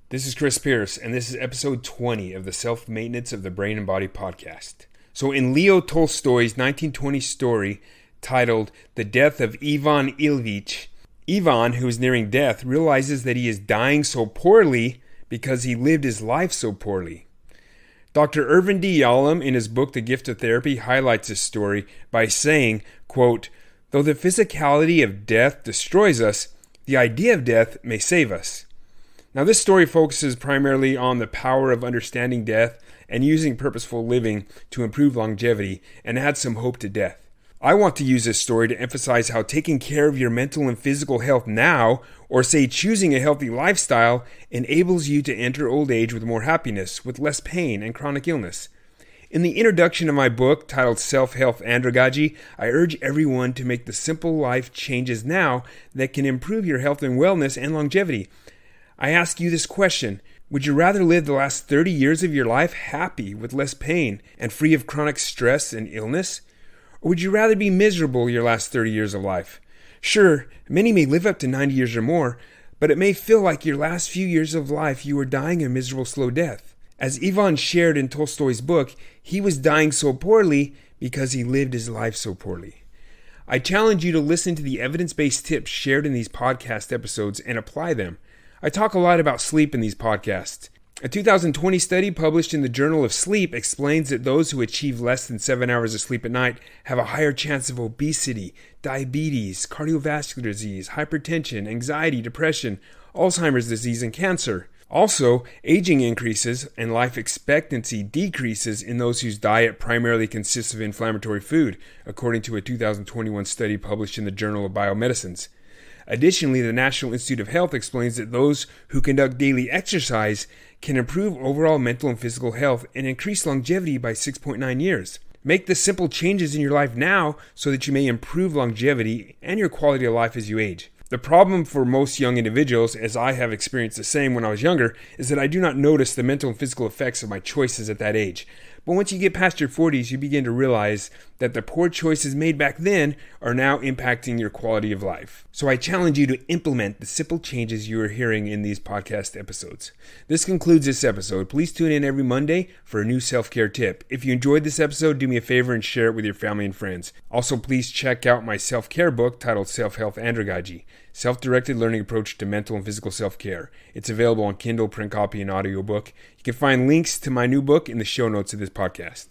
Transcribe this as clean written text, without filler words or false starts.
This is Chris Pierce, and this is episode 20 of the Self-Maintenance of the Brain and Body podcast. So in Leo Tolstoy's 1920 story titled The Death of Ivan Ilyich, Ivan, who is nearing death, realizes that he is dying so poorly because he lived his life so poorly. Dr. Irvin D. Yalom, in his book The Gift of Therapy, highlights this story by saying, quote, "Though the physicality of death destroys us, the idea of death may save us." Now, this story focuses primarily on the power of understanding death and using purposeful living to improve longevity and add some hope to death. I want to use this story to emphasize how taking care of your mental and physical health now, or say choosing a healthy lifestyle, enables you to enter old age with more happiness, with less pain and chronic illness. In the introduction of my book, titled Self-Health Andragogy, I urge everyone to make the simple life changes now that can improve your health and wellness and longevity. I ask you this question: would you rather live the last 30 years of your life happy, with less pain, and free of chronic stress and illness? Or would you rather be miserable your last 30 years of life? Sure, many may live up to 90 years or more, but it may feel like your last few years of life you were dying a miserable slow death. As Ivan shared in Tolstoy's book, he was dying so poorly because he lived his life so poorly. I challenge you to listen to the evidence-based tips shared in these podcast episodes and apply them. I talk a lot about sleep in these podcasts. A 2020 study published in the Journal of Sleep explains that those who achieve less than 7 hours of sleep at night have a higher chance of obesity, diabetes, cardiovascular disease, hypertension, anxiety, depression, Alzheimer's disease, and cancer. Also, aging increases and life expectancy decreases in those whose diet primarily consists of inflammatory food, according to a 2021 study published in the Journal of Biomedicines. Additionally, the National Institute of Health explains that those who conduct daily exercise can improve overall mental and physical health and increase longevity by 6.9 years. Make the simple changes in your life now so that you may improve longevity and your quality of life as you age. The problem for most young individuals, as I have experienced the same when I was younger, is that I do not notice the mental and physical effects of my choices at that age. But once you get past your 40s, you begin to realize that the poor choices made back then are now impacting your quality of life. So I challenge you to implement the simple changes you are hearing in these podcast episodes. This concludes this episode. Please tune in every Monday for a new self-care tip. If you enjoyed this episode, do me a favor and share it with your family and friends. Also, please check out my self-care book titled Self-Health Andragogy, Self-Directed Learning Approach to Mental and Physical Self-Care. It's available on Kindle, print copy, and audiobook. You can find links to my new book in the show notes of this podcast.